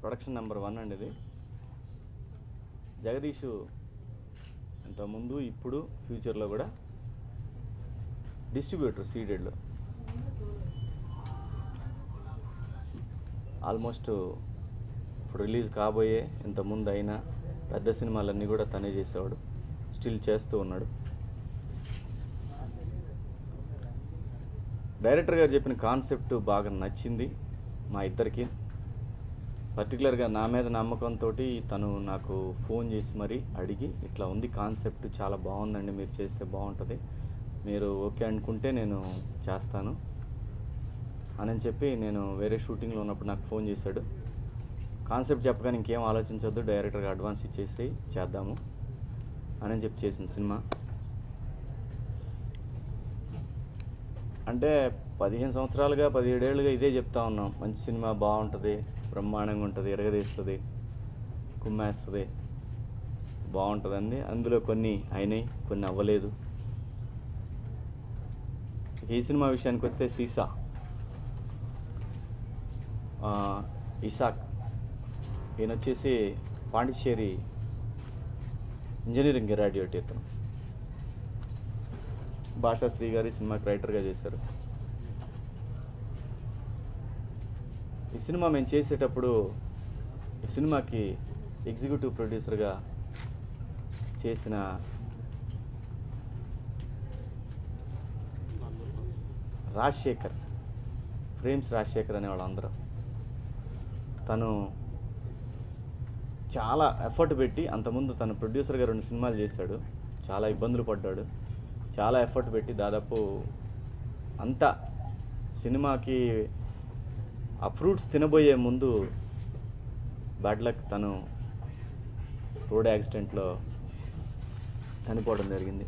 Production number 1 అండి ఇది. జగదీష్ ఇంతకుముందు ఇప్పుడు ఫ్యూచర్లో కూడా డిస్ట్రిబ్యూటర్ సీడెడ్లో ఆల్మోస్ట్ ఇప్పుడు రిలీజ్ కాబోయే ఇంతకుముందు అయినా పెద్ద సినిమాలన్నీ కూడా తనే చేసేవాడు, స్టిల్ చేస్తూ ఉన్నాడు. డైరెక్టర్ గారు చెప్పిన కాన్సెప్ట్ బాగా నచ్చింది మా ఇద్దరికి. పర్టికులర్గా నా మీద నమ్మకంతో తను నాకు ఫోన్ చేసి మరీ అడిగి, ఇట్లా ఉంది కాన్సెప్ట్, చాలా బాగుందండి, మీరు చేస్తే బాగుంటుంది, మీరు ఓకే అనుకుంటే నేను చేస్తాను అని చెప్పి, నేను వేరే షూటింగ్లో ఉన్నప్పుడు నాకు ఫోన్ చేశాడు. కాన్సెప్ట్ చెప్పగానే ఇంకేం ఆలోచించొద్దు, డైరెక్టర్గా అడ్వాన్స్ ఇచ్చేసి చేద్దాము అని చెప్పి చేసిన సినిమా. అంటే 15 సంవత్సరాలుగా 17 ఏళ్ళుగా ఇదే చెప్తా ఉన్నాం, మంచి సినిమా బాగుంటుంది, బ్రహ్మాండంగా ఉంటుంది, ఎరగదీస్తుంది, కుమ్మేస్తుంది, బాగుంటుందండి. అందులో కొన్ని అయినాయి, కొన్ని అవ్వలేదు. ఈ సినిమా విషయానికి వస్తే ఇసాక్ ఈయన వచ్చేసి పాండిచ్చేరి ఇంజనీరింగ్ గ్రాడ్యుయేట్. ఇతను భాషాశ్రీ గారి సినిమాకి రైటర్గా చేశారు. ఈ సినిమా మేము చేసేటప్పుడు ఈ సినిమాకి ఎగ్జిక్యూటివ్ ప్రొడ్యూసర్గా చేసిన రాజశేఖర్, ఫ్రేమ్స్ రాజశేఖర్ అనే వాళ్ళందరూ, తను చాలా ఎఫర్ట్ పెట్టి, అంతకుముందు తను ప్రొడ్యూసర్గా 2 సినిమాలు చేశాడు, చాలా ఇబ్బందులు పడ్డాడు, చాలా ఎఫర్ట్ పెట్టి దాదాపు అంతా సినిమాకి ఆ ఫ్రూట్స్ తినబోయే ముందు బ్యాడ్ లక్, తను రోడ్ యాక్సిడెంట్లో చనిపోవడం జరిగింది.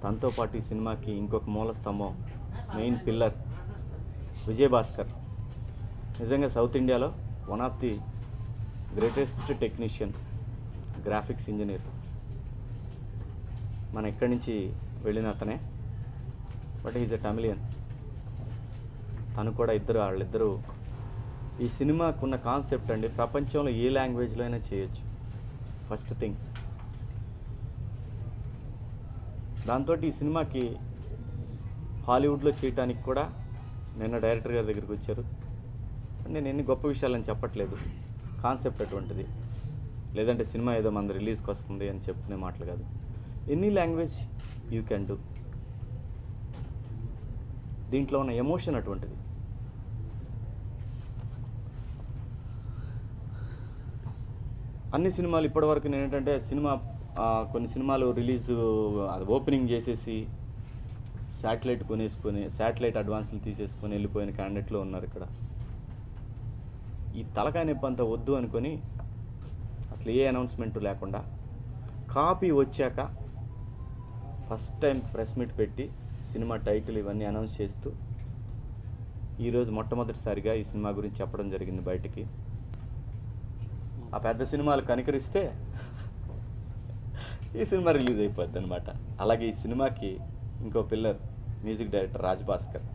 తనతో పాటు ఈ సినిమాకి ఇంకొక మూల స్తంభం, మెయిన్ పిల్లర్ విజయభాస్కర్. నిజంగా సౌత్ ఇండియాలో one of the greatest technician, graphics engineer. మన ఇక్కడి నుంచి వెళ్ళిన అతనే, బట్ ఈజ్ ఎ తమిళియన్. తను కూడా వాళ్ళిద్దరూ ఈ సినిమాకు ఉన్న కాన్సెప్ట్ అండి, ప్రపంచంలో ఏ లాంగ్వేజ్లో అయినా చేయొచ్చు, ఫస్ట్ థింగ్. దాంతో ఈ సినిమాకి హాలీవుడ్లో చేయటానికి కూడా నిన్న డైరెక్టర్ గారి దగ్గరికి వచ్చారు. నేను ఎన్ని గొప్ప విషయాలని చెప్పట్లేదు, కాన్సెప్ట్ అటువంటిది. లేదంటే సినిమా ఏదో మన రిలీజ్కి వస్తుంది అని చెప్పుకునే మాటలు కాదు. Any language you can do. దీంట్లో ఉన్న ఎమోషన్ అటువంటిది. అన్ని సినిమాలు ఇప్పటివరకు నేను ఏంటంటే కొన్ని సినిమాలు రిలీజ్ అది ఓపెనింగ్ చేసేసి శాటిలైట్ అడ్వాన్సులు తీసేసుకొని వెళ్ళిపోయిన క్యాండిడేట్లు ఉన్నారు ఇక్కడ. ఈ తలకాయ నొప్పి అంతా వద్దు అనుకొని అసలు ఏ అనౌన్స్మెంట్ లేకుండా కాపీ వచ్చాక ఫస్ట్ టైం ప్రెస్ మీట్ పెట్టి సినిమా టైటిల్ ఇవన్నీ అనౌన్స్ చేస్తూ ఈరోజు మొట్టమొదటిసారిగా ఈ సినిమా గురించి చెప్పడం జరిగింది బయటికి. ఆ పెద్ద సినిమాలు కనికరిస్తే ఈ సినిమా రిలీజ్ అయిపోద్ది అనమాట. అలాగే ఈ సినిమాకి ఇంకో పిల్లర్ మ్యూజిక్ డైరెక్టర్ రాజ్భాస్కర్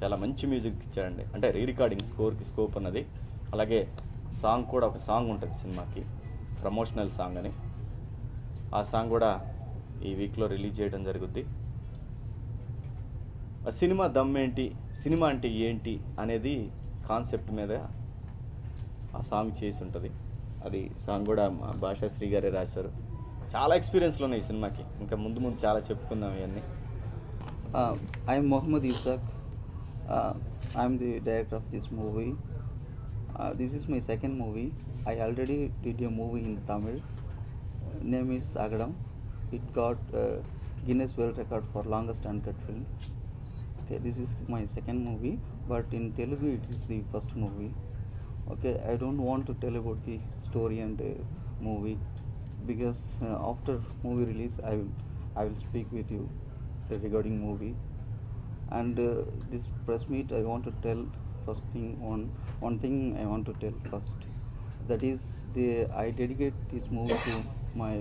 చాలా మంచి మ్యూజిక్ ఇచ్చాడండి. అంటే రికార్డింగ్ స్కోర్కి స్కోప్ అన్నది. అలాగే సాంగ్ కూడా, ఒక సాంగ్ ఉంటుంది సినిమాకి, ప్రమోషనల్ సాంగ్ అని. ఆ సాంగ్ కూడా ఈ వీక్లో రిలీజ్ చేయడం జరుగుద్ది. ఆ సినిమా దమ్మేంటి, సినిమా అంటే ఏంటి అనేది కాన్సెప్ట్ మీద ఆ సాంగ్ చేసి ఉంటుంది. అది సాంగ్ కూడా భాషాశ్రీ గారే రాశారు. చాలా ఎక్స్పీరియన్స్లు ఉన్నాయి ఈ సినిమాకి, ఇంకా ముందు చాలా చెప్పుకుందాం ఇవన్నీ. I'm Mohammad Isak. I'm the director of this movie. This is my second movie. I already did a movie in Tamil. Name is Agadam. It got Guinness World Record for longest uncut film. Okay, this is my second movie, but in Telugu it is the first movie. Okay, I don't want to tell about the story and movie because after movie release I will speak with you regarding movie. And this press meet I want to tell first thing, one thing I want to tell first, that is I dedicate this movie to my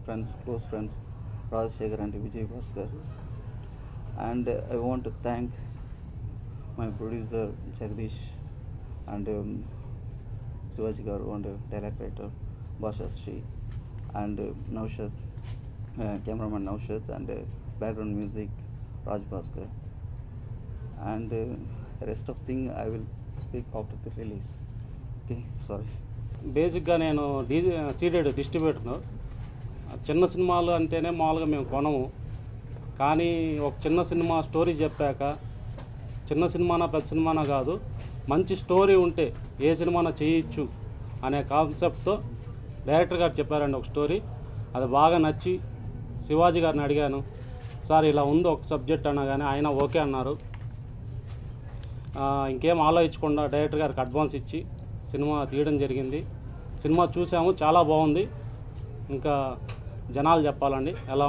friends, close friends Rajశేఖర్ and Vijay Bhaskar. And I want to thank my producer Jagdish and Shivaji Garu and dialogue writer Basha Sri and Naushad, cameraman Naushad and background music Raj Bhaskar and rest of thing I will speak after the release. Okay, sorry. బేసిక్గా నేను Ceded డిస్ట్రిబ్యూటర్ను. చిన్న సినిమాలు అంటేనే మామూలుగా మేము కొనము, కానీ ఒక చిన్న సినిమా స్టోరీ చెప్పాక చిన్న సినిమానా పెద్ద సినిమానా కాదు, మంచి స్టోరీ ఉంటే ఏ సినిమానా చేయొచ్చు అనే కాన్సెప్ట్తో డైరెక్టర్ గారు చెప్పారండి ఒక స్టోరీ. అది బాగా నచ్చి శివాజీ గారిని అడిగాను, సార్ ఇలా ఉంది ఒక సబ్జెక్ట్ అన్నా కానీ ఆయన ఓకే అన్నారు. ఇంకేం ఆలోచించకుండా డైరెక్టర్ గారికి అడ్వాన్స్ ఇచ్చి సినిమా తీయడం జరిగింది. సినిమా చూసాము, చాలా బాగుంది. ఇంకా జనాలు చెప్పాలండి ఎలా